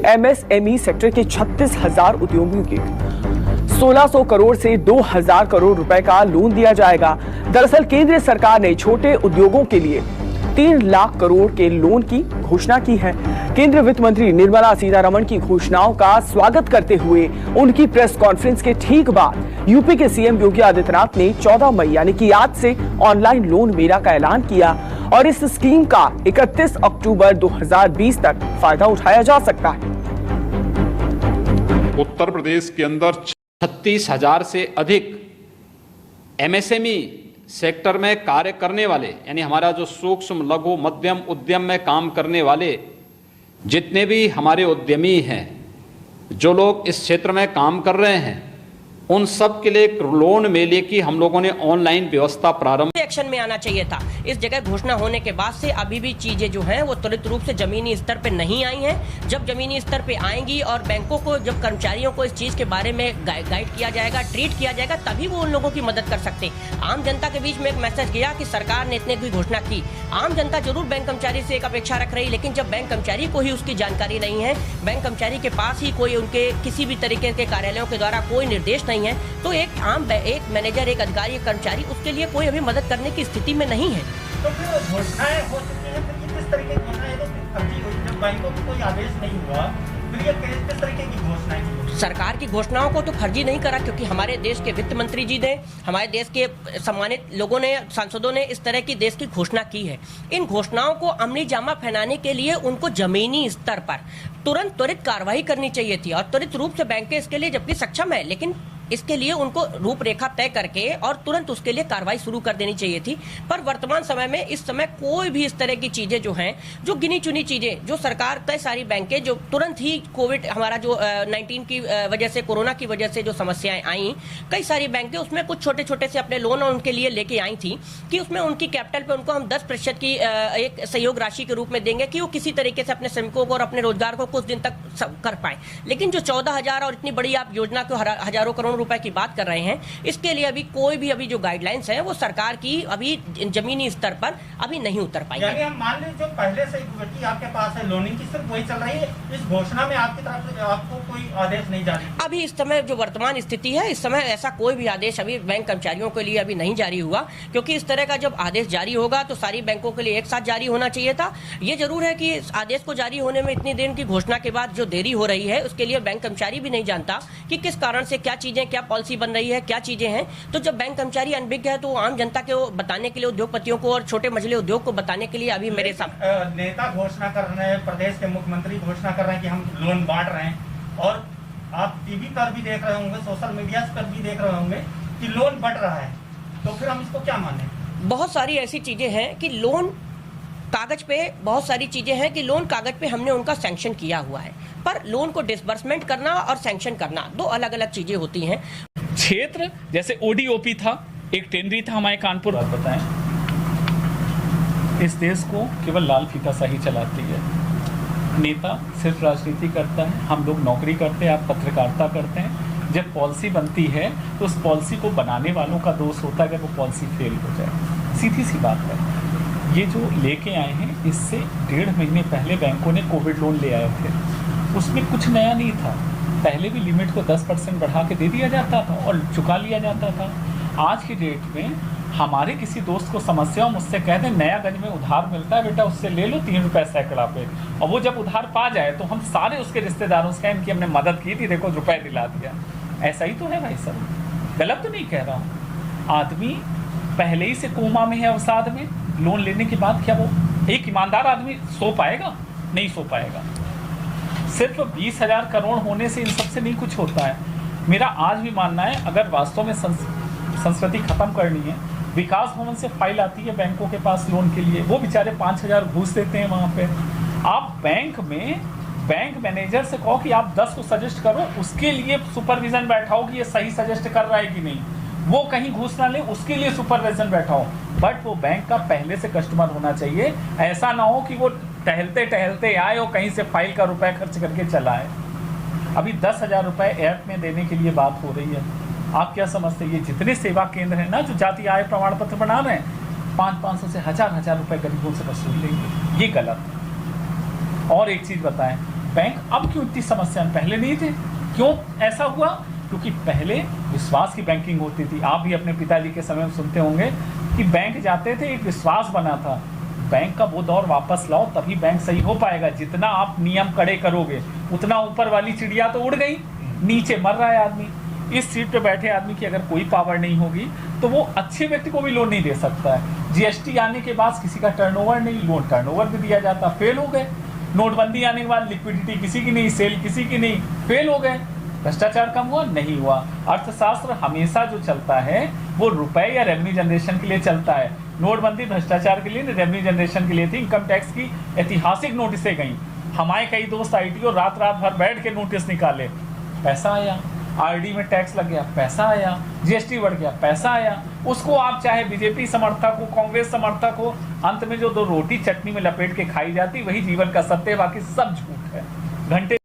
MSME sector के 36,000 उद्योगों के 1600 करोड़ से 2000 करोड़ रुपए का लोन दिया जाएगा। दरअसल केंद्र सरकार ने छोटे उद्योगों के लिए 3 लाख करोड़ के लोन की घोषणा की है। केंद्रीय वित्त मंत्री निर्मला सीतारमण की घोषणाओं का स्वागत करते हुए उनकी प्रेस कॉन्फ्रेंस के ठीक बाद यूपी के सीएम योगी आदित्यनाथ ने 14 मई यानी कि आज से ऑनलाइन लोन मेला का ऐलान किया और इस स्कीम का 31 अक्टूबर 2020 तक फायदा उठाया जा सकता है। उत्तर प्रदेश के अंदर 36,000 से अधिक एमएसएमई सेक्टर में कार्य करने वाले यानी हमारा जो सूक्ष्म लघु मध्यम उद्यम में काम करने वाले जितने भी हमारे उद्यमी हैं, जो लोग इस क्षेत्र में काम कर रहे हैं, उन सब के लिए एक लोन मेले की हम लोगों ने ऑनलाइन व्यवस्था प्रारंभ एक्शन में आना चाहिए था। इस जगह घोषणा होने के बाद से अभी भी चीजें जो हैं वो त्वरित रूप से जमीनी स्तर पे नहीं आई हैं। जब जमीनी स्तर पे आएंगी और बैंकों को, जब कर्मचारियों को इस चीज के बारे में गाइड किया जाएगा, ट्रीट किया जाएगा, तभी वो उन लोगों की मदद कर सकते। आम जनता के बीच में एक मैसेज गया कि सरकार ने इतने की घोषणा की। आम जनता जरूर बैंक कर्मचारी से एक अपेक्षा रख रही, लेकिन जब बैंक कर्मचारी को ही उसकी जानकारी नहीं है, बैंक कर्मचारी के पास ही कोई उनके किसी भी तरीके के कार्यालयों के द्वारा कोई निर्देश नहीं है, तो एक मैनेजर, एक अधिकारी, एक कर्मचारी उसके लिए कोई अभी मदद करने की स्थिति में नहीं है। तो फिर घोषणाएं हो चुकी हैं, फिर किस तरीके की घोषणाएं तो फर्जी हुई? जब बैंकों को कोई आदेश नहीं हुआ, फिर ये किस तरीके की घोषणाएं की? सरकार की घोषणाओं को तो फर्जी नहीं करा, क्योंकि हमारे देश के वित्त मंत्री जी ने, हमारे देश के सम्मानित लोगों ने, सांसदों ने इस तरह की देश की घोषणा की है। इन घोषणाओं को अमली जामा पहनाने के लिए उनको जमीनी स्तर पर तुरंत त्वरित कार्रवाई करनी चाहिए थी और त्वरित रूप से बैंकें इसके लिए जबकि सक्षम है, लेकिन इसके लिए उनको रूपरेखा तय करके और तुरंत उसके लिए कार्रवाई शुरू कर देनी चाहिए थी। पर वर्तमान समय में इस समय कोई भी इस तरह की चीजें जो हैं, जो गिनी चुनी चीजें, जो सरकार, कई सारी बैंकें जो तुरंत ही कोविड, हमारा जो 19 की वजह से, कोरोना की वजह से जो समस्याएं आई, कई सारी बैंकें उसमें कुछ छोटे छोटे से अपने लोन उनके लिए लेके आई थी कि उसमें उनकी कैपिटल पे उनको हम 10% की एक सहयोग राशि के रूप में देंगे कि वो किसी तरीके से अपने श्रमिकों को और अपने रोजगार को कुछ दिन तक कर पाए। लेकिन जो 14,000 और इतनी बड़ी आप योजना को हजारों करोड़ रुपए की बात कर रहे हैं, इसके लिए अभी कोई भी अभी जो गाइडलाइंस है वो सरकार की अभी जमीनी स्तर पर अभी नहीं उतर पाई है। हम मान लें जो पहले से इक्विटी आपके पास है, लोनिंग की सिर्फ वही चल रही है, इस घोषणा में आपकी तरफ से आपको कोई आदेश नहीं जारी? अभी इस समय जो वर्तमान स्थिति है, इस समय ऐसा कोई भी आदेश अभी बैंक कर्मचारियों के लिए अभी नहीं जारी हुआ, क्योंकि इस तरह का जब आदेश जारी होगा तो सारी बैंकों के लिए एक साथ जारी होना चाहिए था। ये जरूर है कि इस आदेश को जारी होने में इतनी देर की घोषणा के बाद जो देरी हो रही है, उसके लिए बैंक कर्मचारी भी नहीं जानता कि किस कारण से क्या चीजें, क्या पॉलिसी बन रही है, क्या चीजें हैं। तो जब बैंक कर्मचारी अनभिज्ञ है तो आम जनता को बताने के लिए, उद्योगपतियों को और छोटे मझले उद्योग को बताने के लिए अभी मेरे साथ नेता घोषणा कर रहे हैं, प्रदेश के मुख्यमंत्री घोषणा कर रहे हैं कि हम लोन बांट रहे हैं, और आप टीवी पर भी देख रहे होंगे, सोशल मीडिया पर भी देख रहे होंगे कि लोन बढ़ रहा है, तो फिर हम इसको क्या माने? बहुत सारी ऐसी चीजें हैं कि लोन कागज पे, बहुत सारी चीजें हैं कि लोन कागज पे हमने उनका सैंक्शन किया हुआ है, पर लोन को डिसबर्समेंट करना और सैंक्शन करना दो अलग अलग चीजें होती हैं। क्षेत्र जैसे ओडीओपी था, एक टेंडरी था हमारे कानपुर। बात बताएं, इस देश को केवल लाल फीता शाही चलाती है। नेता सिर्फ राजनीति करता है, हम लोग नौकरी करते हैं, आप पत्रकारिता करते हैं। जब पॉलिसी बनती है तो उस पॉलिसी को बनाने वालों का दोष होता है अगर वो पॉलिसी फेल हो जाए। सीधी सी बात है। ये जो लेके आए हैं, इससे 1.5 महीने पहले बैंकों ने कोविड लोन ले आए थे, उसमें कुछ नया नहीं था। पहले भी लिमिट को 10% बढ़ा के दे दिया जाता था और चुका लिया जाता था। आज की डेट में हमारे किसी दोस्त को समस्या हो, मुझसे कह दें नयागंज में उधार मिलता है बेटा, उससे ले लो 3 रुपये सैकड़ा पे, और वो जब उधार पा जाए तो हम सारे उसके रिश्तेदारों से कहें कि हमने मदद की थी, देखो रुपए दिला दिया। ऐसा ही तो है भाई साहब, गलत तो नहीं कह रहा हूँ। आदमी पहले ही से कोमा में है, अवसाद में, लोन लेने के बाद क्या वो एक ईमानदार आदमी सो पाएगा? नहीं सो पाएगा। सिर्फ 20,000 करोड़ होने से इन सबसे नहीं कुछ होता है। मेरा आज भी मानना है, अगर वास्तव में संस्कृति खत्म करनी है, विकास भवन से फाइल आती है बैंकों के पास लोन के लिए, वो बेचारे 5,000 घूस देते हैं वहाँ पे। आप बैंक में बैंक मैनेजर से कहो कि आप 10 को सजेस्ट करो, उसके लिए सुपरविजन बैठाओ कि ये सही सजेस्ट कर रहा है कि नहीं, वो कहीं घूस ना ले, उसके लिए सुपरविजन बैठाओ। बट वो बैंक का पहले से कस्टमर होना चाहिए। ऐसा ना हो कि वो टहलते टहलते आए और कहीं से फाइल का रुपए खर्च करके चला है। अभी 10,000 रुपए ऐप में देने के लिए बात हो रही है। आप क्या समझते हैं, ये जितने सेवा केंद्र हैं ना जो जाति आय प्रमाण पत्र बना रहे हैं, 500-500 से 1,000-1,000 रुपए गरीबों से वसूल लेंगे, ये गलत है। और एक चीज़ बताएं, बैंक अब क्यों इतनी समस्या, पहले नहीं थे? क्यों ऐसा हुआ? क्योंकि पहले विश्वास की बैंकिंग होती थी। आप भी अपने पिताजी के समय में सुनते होंगे कि बैंक जाते थे, एक विश्वास बना था। बैंक का वो दौर वापस लाओ, तभी बैंक सही हो पाएगा। जितना आप नियम कड़े करोगे उतना ऊपर वाली चिड़िया तो उड़ गई, नीचे मर रहा है आदमी। इस सीट पे बैठे आदमी की अगर कोई पावर नहीं होगी तो वो अच्छे व्यक्ति को भी लोन नहीं दे सकता है। जीएसटी आने के बाद किसी का टर्नओवर नहीं, लोन टर्नओवर भी दिया जाता, फेल हो गए। नोटबंदी आने के बाद लिक्विडिटी किसी की नहीं, सेल किसी की नहीं, फेल हो गए। भ्रष्टाचार कम हुआ? नहीं हुआ। अर्थशास्त्र हमेशा जो चलता है वो रुपए या रेवेन्यू जनरेशन के लिए चलता है। नोटबंदी भ्रष्टाचार के लिए, रेवेन्यू जनरेशन के लिए थी। इनकम टैक्स की ऐतिहासिक नोटिसें गई। हमारे कई दोस्त आईटीओ रात भर बैठ के नोटिस निकाले, पैसा आया। आरडी में टैक्स लग गया, पैसा आया। जीएसटी बढ़ गया, पैसा आया। उसको आप चाहे बीजेपी समर्थक हो, कांग्रेस समर्थक हो, अंत में जो दो रोटी चटनी में लपेट के खाई जाती वही जीवन का सत्य है, बाकी सब झूठ है। घंटे